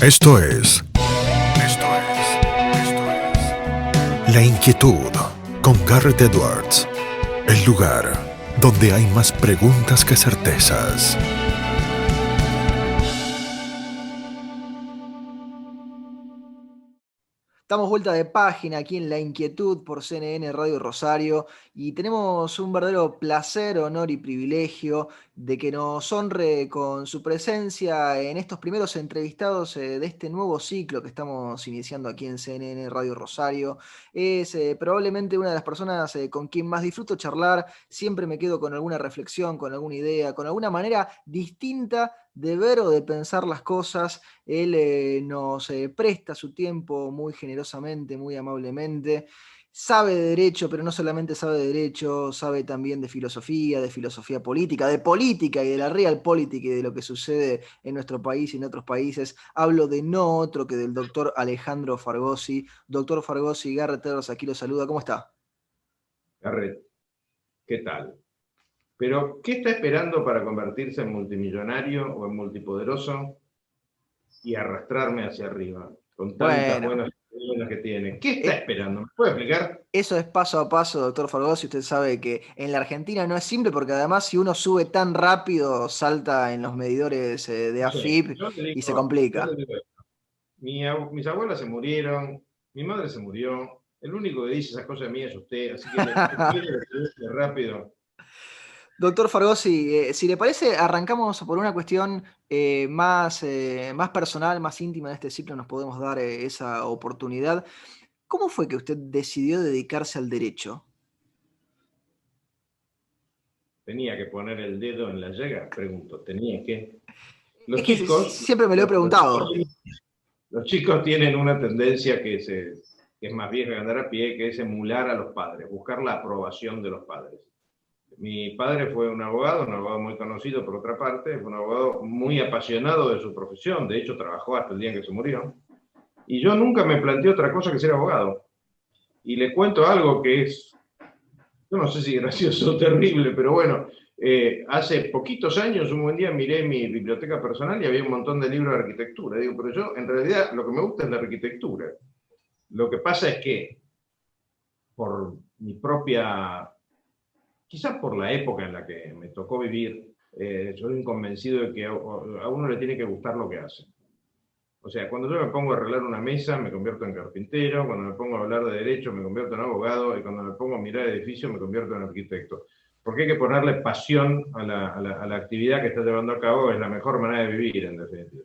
Esto es La Inquietud con Garrett Edwards. El lugar donde hay más preguntas que certezas. Damos vuelta de página aquí en La Inquietud por CNN Radio Rosario y tenemos un verdadero placer, honor y privilegio de que nos honre con su presencia en estos primeros entrevistados de este nuevo ciclo que estamos iniciando aquí en CNN Radio Rosario. Es probablemente una de las personas con quien más disfruto charlar. Siempre me quedo con alguna reflexión, con alguna idea, con alguna manera distinta de ver o de pensar las cosas. Él nos presta su tiempo muy generosamente, muy amablemente. Sabe de derecho, pero no solamente sabe de derecho, sabe también de filosofía política, de política y de la realpolitik y de lo que sucede en nuestro país y en otros países. Hablo de no otro que del doctor Alejandro Fargosi. Doctor Fargosi, Garrett Edwards aquí lo saluda. ¿Cómo está? Garrett, ¿qué tal? Pero, ¿qué está esperando para convertirse en multimillonario o en multipoderoso y arrastrarme hacia arriba? Con tantas Bueno, buenas ideas que tiene. ¿Qué está esperando? ¿Me puede explicar? eso es paso a paso, doctor Fargosi. Usted sabe que en la Argentina no es simple porque además si uno sube tan rápido salta en los medidores de Sí, AFIP y se yo le complica. digo esto. Mis abuelas se murieron, mi madre se murió, el único que dice esas cosas de mí es usted, así que le sugiero que se rápido. Doctor Fargosi, si le parece, arrancamos por una cuestión más personal, más íntima de este ciclo, nos podemos dar esa oportunidad. ¿Cómo fue que usted decidió dedicarse al derecho? ¿Tenía que poner el dedo en la llaga? Pregunto, ¿tenía que? Los Es que chicos, siempre me lo he los chicos preguntado. Los chicos tienen una tendencia que es más vieja que andar a pie, que es emular a los padres, buscar la aprobación de los padres. Mi padre fue un abogado muy conocido por otra parte, fue un abogado muy apasionado de su profesión, de hecho trabajó hasta el día en que se murió, y yo nunca me planteé otra cosa que ser abogado. Y le cuento algo que es, yo no sé si gracioso o terrible, pero bueno, hace poquitos años, un buen día miré mi biblioteca personal y había un montón de libros de arquitectura. Digo, pero yo en realidad lo que me gusta es la arquitectura. Lo que pasa es que por mi propia, quizás por la época en la que me tocó vivir, soy un convencido de que a uno le tiene que gustar lo que hace. O sea, cuando yo me pongo a arreglar una mesa, me convierto en carpintero, cuando me pongo a hablar de derecho, me convierto en abogado, y cuando me pongo a mirar edificios, me convierto en arquitecto. Porque hay que ponerle pasión a la actividad que está llevando a cabo, es la mejor manera de vivir, en definitiva.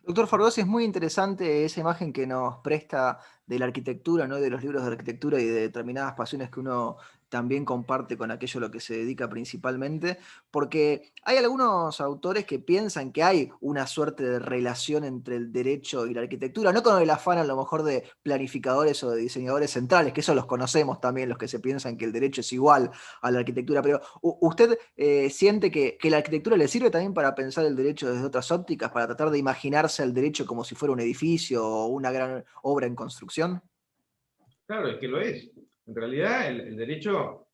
Doctor Fargosi, es muy interesante esa imagen que nos presta de la arquitectura, ¿no? De los libros de arquitectura y de determinadas pasiones que uno también comparte con aquello a lo que se dedica principalmente, porque hay algunos autores que piensan que hay una suerte de relación entre el derecho y la arquitectura, no con el afán a lo mejor de planificadores o de diseñadores centrales, que eso los conocemos también, los que se piensan que el derecho es igual a la arquitectura, pero ¿usted siente que la arquitectura le sirve también para pensar el derecho desde otras ópticas, para tratar de imaginarse el derecho como si fuera un edificio o una gran obra en construcción? Claro, es que lo es. En realidad, el derecho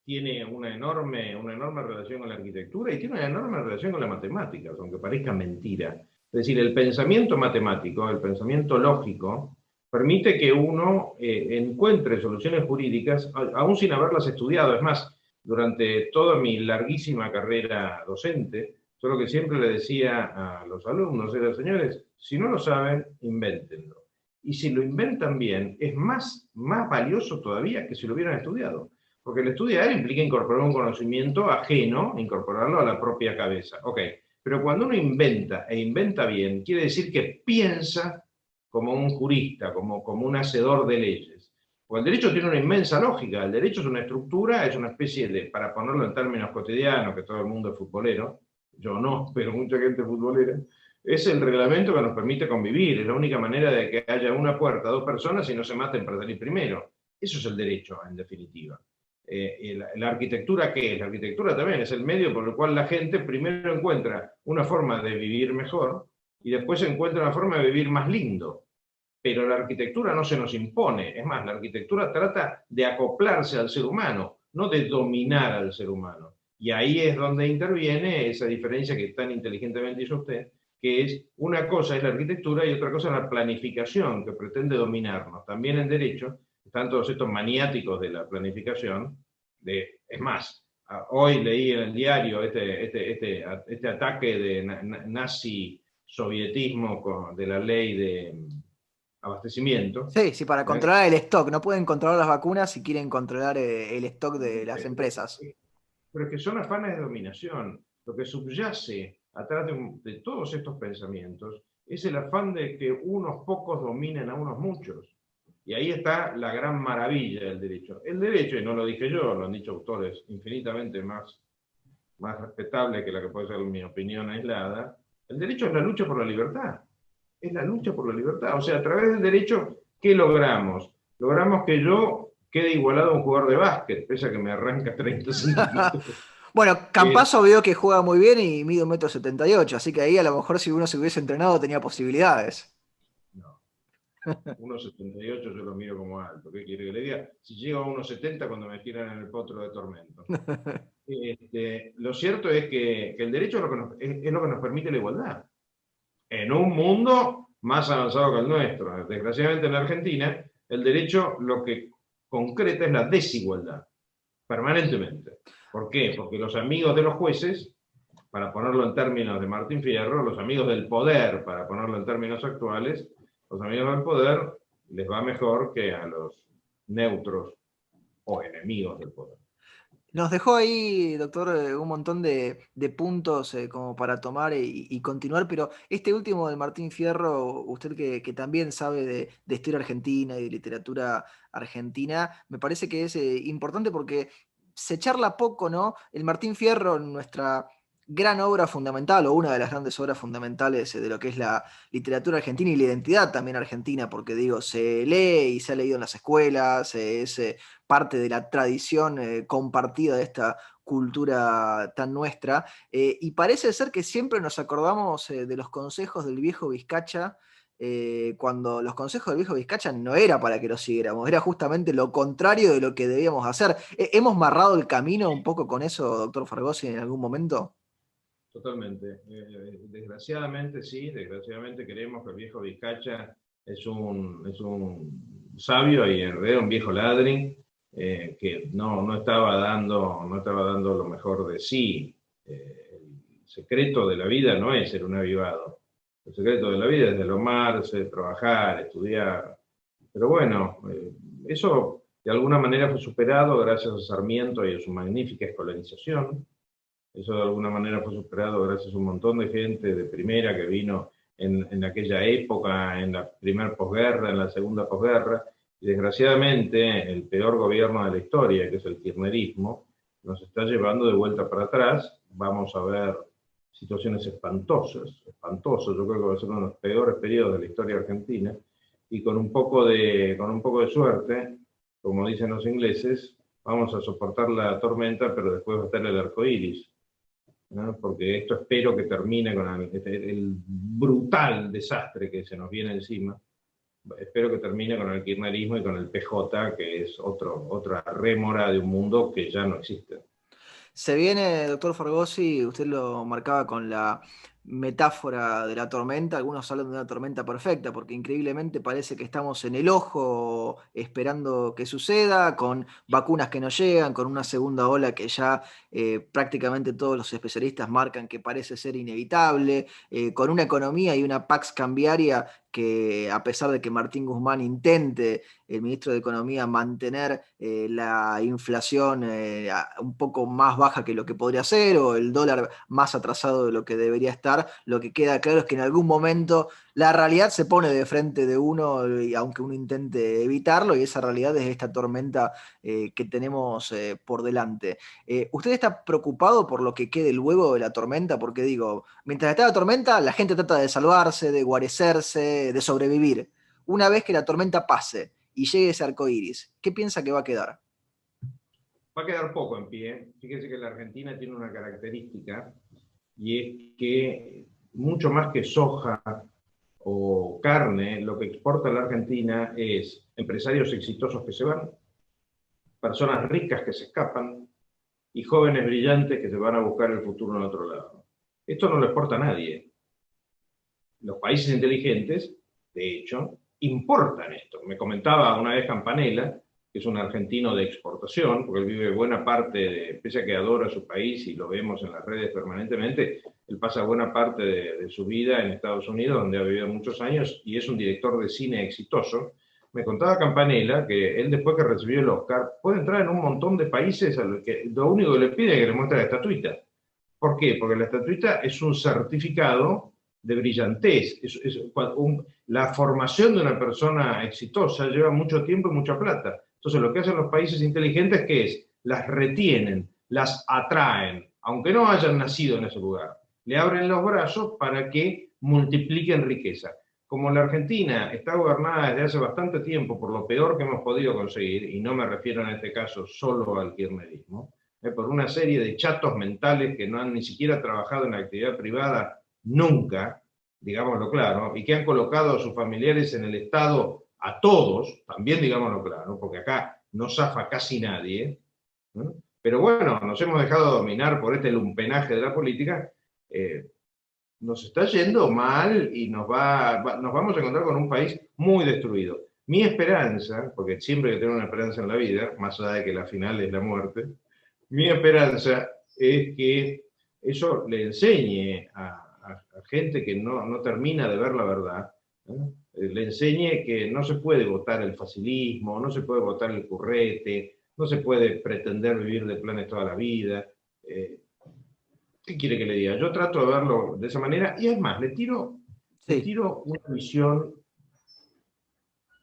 tiene una enorme relación con la arquitectura y tiene una enorme relación con las matemáticas, aunque parezca mentira. Es decir, el pensamiento matemático, el pensamiento lógico, permite que uno encuentre soluciones jurídicas, aún sin haberlas estudiado. Es más, durante toda mi larguísima carrera docente, yo lo que siempre le decía a los alumnos era, señores, si no lo saben, invéntenlo. Y si lo inventan bien, es más valioso todavía que si lo hubieran estudiado. Porque el estudiar implica incorporar un conocimiento ajeno, incorporarlo a la propia cabeza. Ok, pero cuando uno inventa e inventa bien, quiere decir que piensa como un jurista, como un hacedor de leyes. Porque el derecho tiene una inmensa lógica. El derecho es una estructura, es una especie de, para ponerlo en términos cotidianos, que todo el mundo es futbolero, yo no, pero mucha gente es futbolera, es el reglamento que nos permite convivir, es la única manera de que haya una puerta, dos personas y no se maten para salir primero. Eso es el derecho, en definitiva. La arquitectura, ¿qué es? La arquitectura también es el medio por el cual la gente primero encuentra una forma de vivir mejor y después encuentra una forma de vivir más lindo. Pero la arquitectura no se nos impone, es más, la arquitectura trata de acoplarse al ser humano, no de dominar al ser humano. Y ahí es donde interviene esa diferencia que tan inteligentemente hizo usted, que es una cosa es la arquitectura y otra cosa es la planificación que pretende dominarnos. También en derecho están todos estos maniáticos de la planificación. Es más, hoy leí en el diario este ataque de nazi-sovietismo de la ley de abastecimiento. Sí, sí, para controlar el stock. No pueden controlar las vacunas si quieren controlar el stock de las empresas. Pero es que son afanes de dominación. Lo que subyace atrás de todos estos pensamientos es el afán de que unos pocos dominen a unos muchos. Y ahí está la gran maravilla del derecho. El derecho, y no lo dije yo, lo han dicho autores infinitamente más respetables que la que puede ser mi opinión aislada, el derecho es la lucha por la libertad. Es la lucha por la libertad. O sea, a través del derecho, ¿qué logramos? Logramos que yo quede igualado a un jugador de básquet, pese a que me arranca 30 centímetros. Bueno, Campazzo veo que juega muy bien y mide 1,78 m, así que ahí a lo mejor si uno se hubiese entrenado tenía posibilidades. No, 1,78 yo lo miro como alto. ¿Qué quiere que le diga? Si llego a 1,70 cuando me tiran en el potro de Tormento. Lo cierto es que el derecho es lo que nos permite la igualdad. En un mundo más avanzado que el nuestro. Desgraciadamente en la Argentina, el derecho lo que concreta es la desigualdad, permanentemente. ¿Por qué? Porque los amigos de los jueces, para ponerlo en términos de Martín Fierro, los amigos del poder, para ponerlo en términos actuales, los amigos del poder les va mejor que a los neutros o enemigos del poder. Nos dejó ahí, doctor, un montón de puntos como para tomar y continuar, pero este último del Martín Fierro, usted que también sabe de historia argentina y de literatura argentina, me parece que es importante porque se charla poco, ¿no? El Martín Fierro, nuestra gran obra fundamental, o una de las grandes obras fundamentales de lo que es la literatura argentina y la identidad también argentina, porque digo, se lee y se ha leído en las escuelas, es parte de la tradición compartida de esta cultura tan nuestra, y parece ser que siempre nos acordamos de los consejos del viejo Vizcacha, cuando los consejos del viejo Vizcacha no era para que los siguiéramos, era justamente lo contrario de lo que debíamos hacer. ¿Hemos marrado el camino un poco con eso, doctor Fargosi, en algún momento? Totalmente. Desgraciadamente sí, desgraciadamente creemos que el viejo Vizcacha es un sabio y en realidad un viejo ladri que no estaba dando lo mejor de sí. El secreto de la vida no es ser un avivado. El secreto de la vida es deslomarse, trabajar, estudiar. Pero bueno, eso de alguna manera fue superado gracias a Sarmiento y a su magnífica escolarización. Eso de alguna manera fue superado gracias a un montón de gente de primera que vino en aquella época, en la primera posguerra, en la segunda posguerra, y desgraciadamente el peor gobierno de la historia, que es el kirchnerismo, nos está llevando de vuelta para atrás. Vamos a ver situaciones espantosas, yo creo que va a ser uno de los peores periodos de la historia argentina, y con un poco de suerte, como dicen los ingleses, vamos a soportar la tormenta, pero después va a estar el arco iris. ¿No? Porque esto espero que termine con el brutal desastre que se nos viene encima. Espero que termine con el kirchnerismo y con el PJ, que es otra rémora de un mundo que ya no existe. Se viene, doctor Fargosi, usted lo marcaba con la metáfora de la tormenta. Algunos hablan de una tormenta perfecta, porque increíblemente parece que estamos en el ojo esperando que suceda, con vacunas que no llegan, con una segunda ola que ya prácticamente todos los especialistas marcan que parece ser inevitable, con una economía y una pax cambiaria que, a pesar de que Martín Guzmán intente, el ministro de Economía, mantener la inflación un poco más baja que lo que podría ser, o el dólar más atrasado de lo que debería estar, lo que queda claro es que en algún momento la realidad se pone de frente de uno, y aunque uno intente evitarlo, y esa realidad es esta tormenta que tenemos por delante. ¿Usted está preocupado por lo que quede luego de la tormenta? Porque digo, mientras está la tormenta, la gente trata de salvarse, de guarecerse, de sobrevivir. Una vez que la tormenta pase y llegue ese arco iris, ¿qué piensa que va a quedar? Va a quedar poco en pie. Fíjese que la Argentina tiene una característica, y es que mucho más que soja o carne, lo que exporta la Argentina es empresarios exitosos que se van, personas ricas que se escapan y jóvenes brillantes que se van a buscar el futuro en otro lado. Esto no lo exporta nadie. los países inteligentes, de hecho, importan esto. Me comentaba una vez Campanella, que es un argentino de exportación, porque él vive buena parte, pese a que adora su país y lo vemos en las redes permanentemente, él pasa buena parte de su vida en Estados Unidos, donde ha vivido muchos años, y es un director de cine exitoso. Me contaba Campanella que él, después que recibió el Oscar, puede entrar en un montón de países a los que lo único que le pide es que le muestre la estatuita. ¿Por qué? Porque la estatuita es un certificado de brillantez. La formación de una persona exitosa lleva mucho tiempo y mucha plata. Entonces, lo que hacen los países inteligentes, ¿qué es? Las retienen, las atraen, aunque no hayan nacido en ese lugar. Le abren los brazos para que multipliquen riqueza. Como la Argentina está gobernada desde hace bastante tiempo por lo peor que hemos podido conseguir, y no me refiero en este caso solo al kirchnerismo, por una serie de chatos mentales que no han ni siquiera trabajado en la actividad privada nunca, digámoslo claro, y que han colocado a sus familiares en el Estado, a todos, también digámoslo claro, porque acá no zafa casi nadie, ¿no? Pero bueno, nos hemos dejado dominar por este lumpenaje de la política, nos está yendo mal y nos vamos a encontrar con un país muy destruido. Mi esperanza, porque siempre hay que tener una esperanza en la vida, más allá de que la final es la muerte, mi esperanza es que eso le enseñe a gente que no termina de ver la verdad, ¿no? Le enseñe que no se puede votar el facilismo, no se puede votar el currete, no se puede pretender vivir de planes toda la vida. ¿Qué quiere que le diga? Yo trato de verlo de esa manera, y además le tiro una visión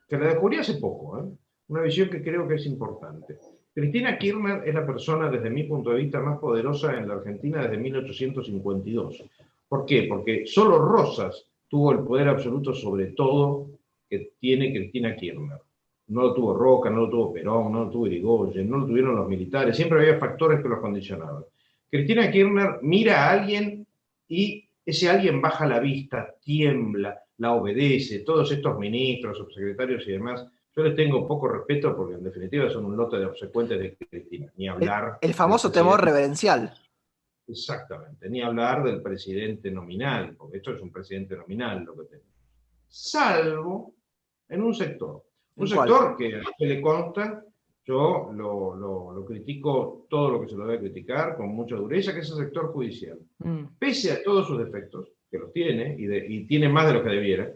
que la descubrí hace poco, una visión que creo que es importante. Cristina Kirchner es la persona, desde mi punto de vista, más poderosa en la Argentina desde 1852. ¿Por qué? Porque solo Rosas tuvo el poder absoluto sobre todo que tiene Cristina Kirchner. No lo tuvo Roca, no lo tuvo Perón, no lo tuvo Irigoyen, no lo tuvieron los militares, siempre había factores que los condicionaban. Cristina Kirchner mira a alguien y ese alguien baja la vista, tiembla, la obedece. Todos estos ministros, subsecretarios y demás, yo les tengo poco respeto porque en definitiva son un lote de obsecuentes de Cristina. Ni hablar. El famoso temor reverencial. Exactamente, ni hablar del presidente nominal, porque esto es un presidente nominal lo que tenemos. Salvo en un sector. Un sector que a usted le consta, yo lo critico todo lo que se lo debe criticar con mucha dureza, que es el sector judicial. Pese a todos sus defectos, que los tiene, y tiene más de lo que debiera,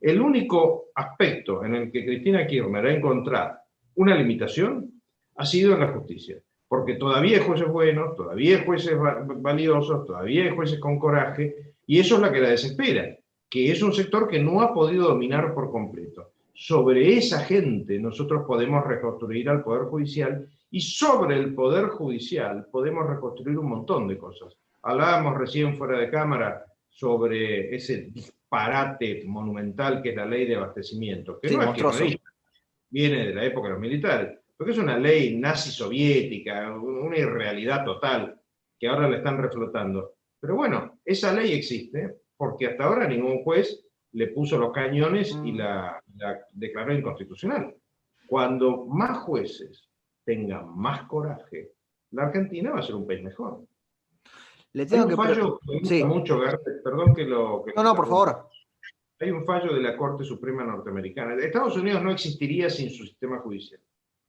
el único aspecto en el que Cristina Kirchner ha encontrado una limitación ha sido en la justicia. Porque todavía hay jueces buenos, todavía hay jueces valiosos, todavía hay jueces con coraje, y eso es lo que la desespera, que es un sector que no ha podido dominar por completo. Sobre esa gente nosotros podemos reconstruir al Poder Judicial, y sobre el Poder Judicial podemos reconstruir un montón de cosas. Hablábamos recién fuera de cámara sobre ese disparate monumental que es la ley de abastecimiento, que sí, no es que viene de la época de los militares, porque es una ley nazi-soviética, una irrealidad total, que ahora la están reflotando. Pero bueno, esa ley existe porque hasta ahora ningún juez le puso los cañones y la declaró inconstitucional. Cuando más jueces tengan más coraje, la Argentina va a ser un país mejor. Le tengo hay un fallo que me gusta mucho, perdón que lo... No, por favor. Hay un fallo de la Corte Suprema norteamericana. Estados Unidos no existiría sin su sistema judicial.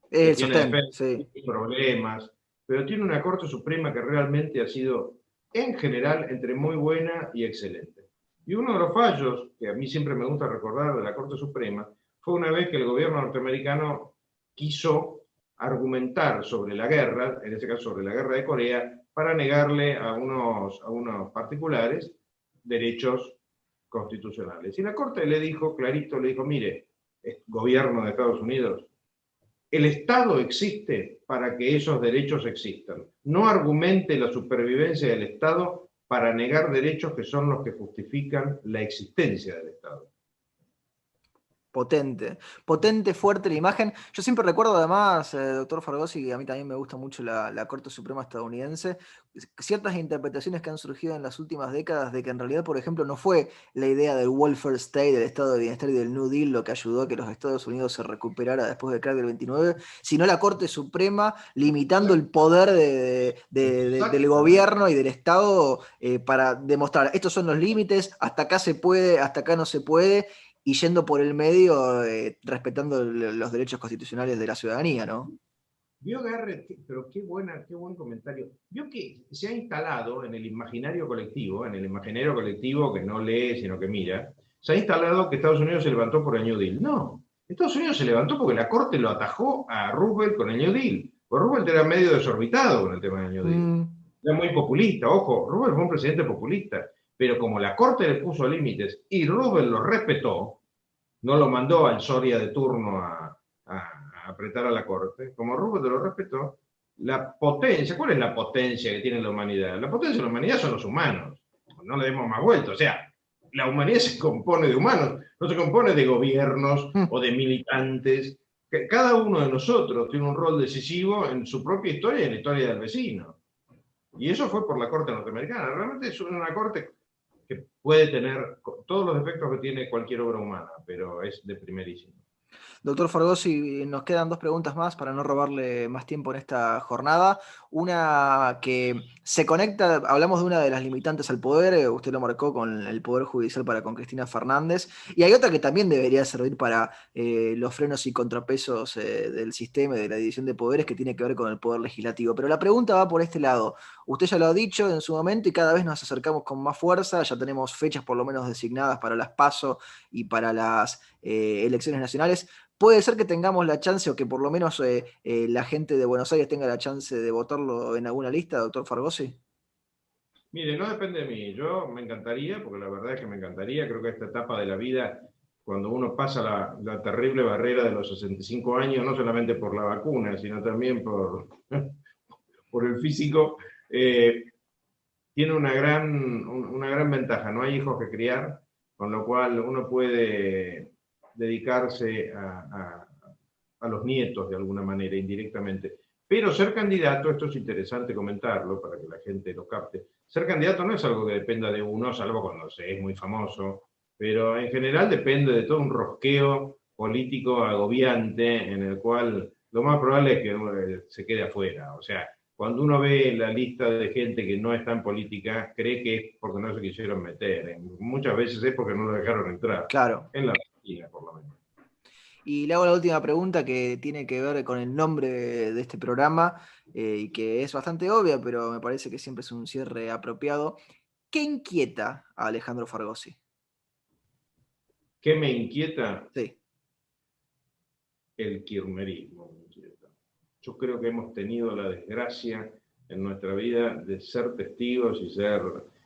Tiene problemas, pero tiene una Corte Suprema que realmente ha sido, en general, entre muy buena y excelente. Y uno de los fallos, que a mí siempre me gusta recordar de la Corte Suprema, fue una vez que el gobierno norteamericano quiso argumentar sobre la guerra, en este caso sobre la guerra de Corea, para negarle a unos particulares derechos constitucionales. Y la Corte le dijo, clarito, le dijo, mire, gobierno de Estados Unidos, el Estado existe para que esos derechos existan. No argumente la supervivencia del Estado para negar derechos que son los que justifican la existencia del Estado. Potente, potente, fuerte la imagen. Yo siempre recuerdo además, doctor Fargosi, que a mí también me gusta mucho la Corte Suprema estadounidense, ciertas interpretaciones que han surgido en las últimas décadas de que en realidad, por ejemplo, no fue la idea del welfare state, del estado de bienestar y del New Deal lo que ayudó a que los Estados Unidos se recuperara después del crack del 29, sino la Corte Suprema limitando el poder del gobierno y del Estado para demostrar, estos son los límites, hasta acá se puede, hasta acá no se puede, y yendo por el medio, respetando los derechos constitucionales de la ciudadanía, ¿no? Vio Garrett, pero qué buen comentario. Vio que se ha instalado en el imaginario colectivo que no lee, sino que mira, se ha instalado que Estados Unidos se levantó por el New Deal. No, Estados Unidos se levantó porque la Corte lo atajó a Roosevelt con el New Deal. Pues Roosevelt era medio desorbitado con el tema del New Deal. Era muy populista, ojo, Roosevelt fue un presidente populista, pero como la Corte le puso límites y Roosevelt lo respetó, no lo mandó al Soria de turno a apretar a la Corte, como Roosevelt lo respetó, la potencia, ¿cuál es la potencia que tiene la humanidad? La potencia de la humanidad son los humanos, no le demos más vuelta, o sea, la humanidad se compone de humanos, no se compone de gobiernos o de militantes, cada uno de nosotros tiene un rol decisivo en su propia historia y en la historia del vecino, y eso fue por la Corte norteamericana, realmente es una Corte que puede tener todos los defectos que tiene cualquier obra humana, pero es de primerísimo. Doctor Fargosi, nos quedan 2 preguntas más para no robarle más tiempo en esta jornada. Una que se conecta, hablamos de una de las limitantes al poder, usted lo marcó con el Poder Judicial para con Cristina Fernández, y hay otra que también debería servir para los frenos y contrapesos del sistema y de la división de poderes, que tiene que ver con el Poder Legislativo. Pero la pregunta va por este lado. Usted ya lo ha dicho en su momento y cada vez nos acercamos con más fuerza, ya tenemos fechas por lo menos designadas para las PASO y para las elecciones nacionales. Puede ser que tengamos la chance, o que por lo menos la gente de Buenos Aires tenga la chance de votarlo en alguna lista, doctor Fargosi. Mire, no depende de mí. Yo me encantaría, porque la verdad es que me encantaría. Creo que esta etapa de la vida, cuando uno pasa la terrible barrera de los 65 años, no solamente por la vacuna, sino también por el físico, tiene una gran ventaja. No hay hijos que criar, con lo cual uno puede dedicarse a los nietos de alguna manera, indirectamente. Pero ser candidato, esto es interesante comentarlo para que la gente lo capte, ser candidato no es algo que dependa de uno, salvo cuando se es muy famoso, pero en general depende de todo un rosqueo político agobiante en el cual lo más probable es que se quede afuera. O sea, cuando uno ve la lista de gente que no está en política, cree que es porque no se quisieron meter. Muchas veces es porque no lo dejaron entrar. Claro. En la Argentina, por lo menos. Y le hago la última pregunta, que tiene que ver con el nombre de este programa, y que es bastante obvia, pero me parece que siempre es un cierre apropiado. ¿Qué inquieta a Alejandro Fargosi? ¿Qué me inquieta? Sí. El kirchnerismo me inquieta. Yo creo que hemos tenido la desgracia en nuestra vida de ser testigos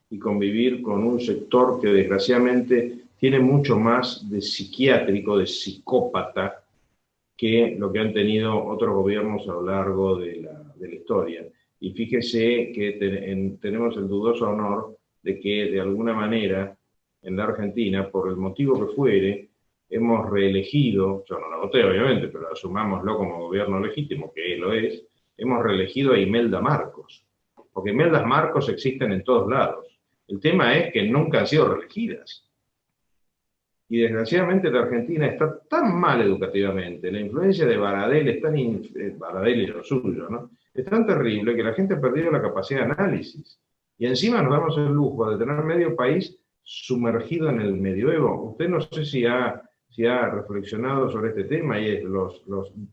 y convivir con un sector que desgraciadamente tiene mucho más de psiquiátrico, de psicópata, que lo que han tenido otros gobiernos a lo largo de la historia. Y fíjese que tenemos el dudoso honor de que de alguna manera en la Argentina, por el motivo que fuere, hemos reelegido, yo no la voté obviamente, pero asumámoslo como gobierno legítimo, que lo es, hemos reelegido a Imelda Marcos. Porque Imeldas Marcos existen en todos lados. El tema es que nunca han sido reelegidas. Y desgraciadamente la Argentina está tan mal educativamente, la influencia de Baradel es Baradel y lo suyo, ¿no? Es tan terrible que la gente ha perdido la capacidad de análisis. Y encima nos damos el lujo de tener medio país sumergido en el medioevo. Usted no sé si ha reflexionado sobre este tema, y es los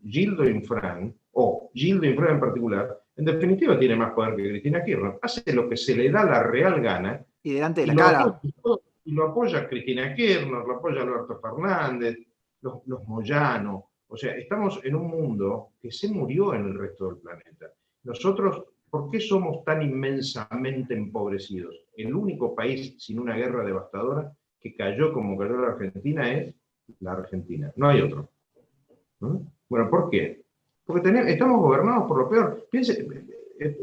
Gildo Infran, o Gildo Infran en particular, en definitiva tiene más poder que Cristina Kirchner. Hace lo que se le da la real gana. Y delante de la cara. Y lo apoya Cristina Kirchner, lo apoya Alberto Fernández, los Moyano. O sea, estamos en un mundo que se murió en el resto del planeta. Nosotros, ¿por qué somos tan inmensamente empobrecidos? El único país sin una guerra devastadora que cayó como cayó la Argentina es la Argentina. No hay otro. ¿No? Bueno, ¿por qué? Porque estamos gobernados por lo peor. Piense,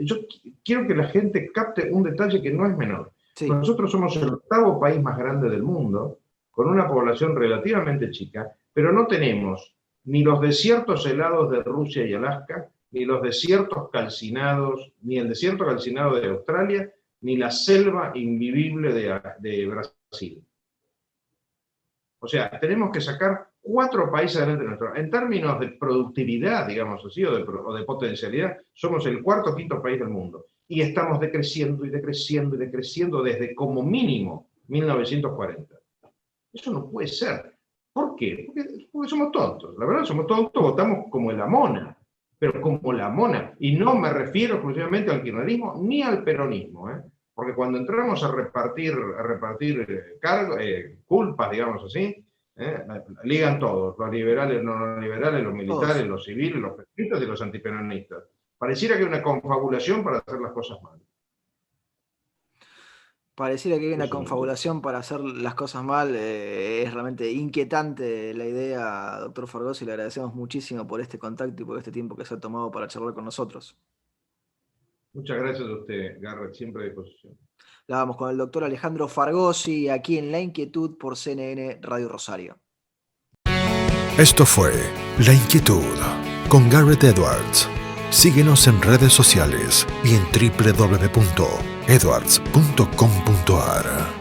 yo quiero que la gente capte un detalle que no es menor. Sí. Nosotros somos el 8º país más grande del mundo, con una población relativamente chica, pero no tenemos ni los desiertos helados de Rusia y Alaska, ni los desiertos calcinados, ni el desierto calcinado de Australia, ni la selva invivible de Brasil. O sea, tenemos que sacar 4 países adelante de nuestro. En términos de productividad, digamos así, o de potencialidad, somos el 4º o 5º país del mundo. Y estamos decreciendo y decreciendo y decreciendo desde como mínimo 1940. Eso no puede ser. ¿Por qué? Porque somos tontos. La verdad, somos tontos, votamos como la mona. Pero como la mona. Y no me refiero exclusivamente al kirchnerismo ni al peronismo, ¿eh? Porque cuando entramos a repartir culpas, digamos así, ligan todos, los liberales, los liberales, los militares, todos. Los civiles, los peronistas y los antiperonistas. Pareciera que hay una confabulación para hacer las cosas mal. Pareciera que hay una confabulación para hacer las cosas mal. Es realmente inquietante la idea, doctor Fargosi, y le agradecemos muchísimo por este contacto y por este tiempo que se ha tomado para charlar con nosotros. Muchas gracias a usted, Garrett, siempre a disposición. La vamos con el doctor Alejandro Fargosi, aquí en La Inquietud por CNN Radio Rosario. Esto fue La Inquietud con Garrett Edwards. Síguenos en redes sociales y en www.edwards.com.ar.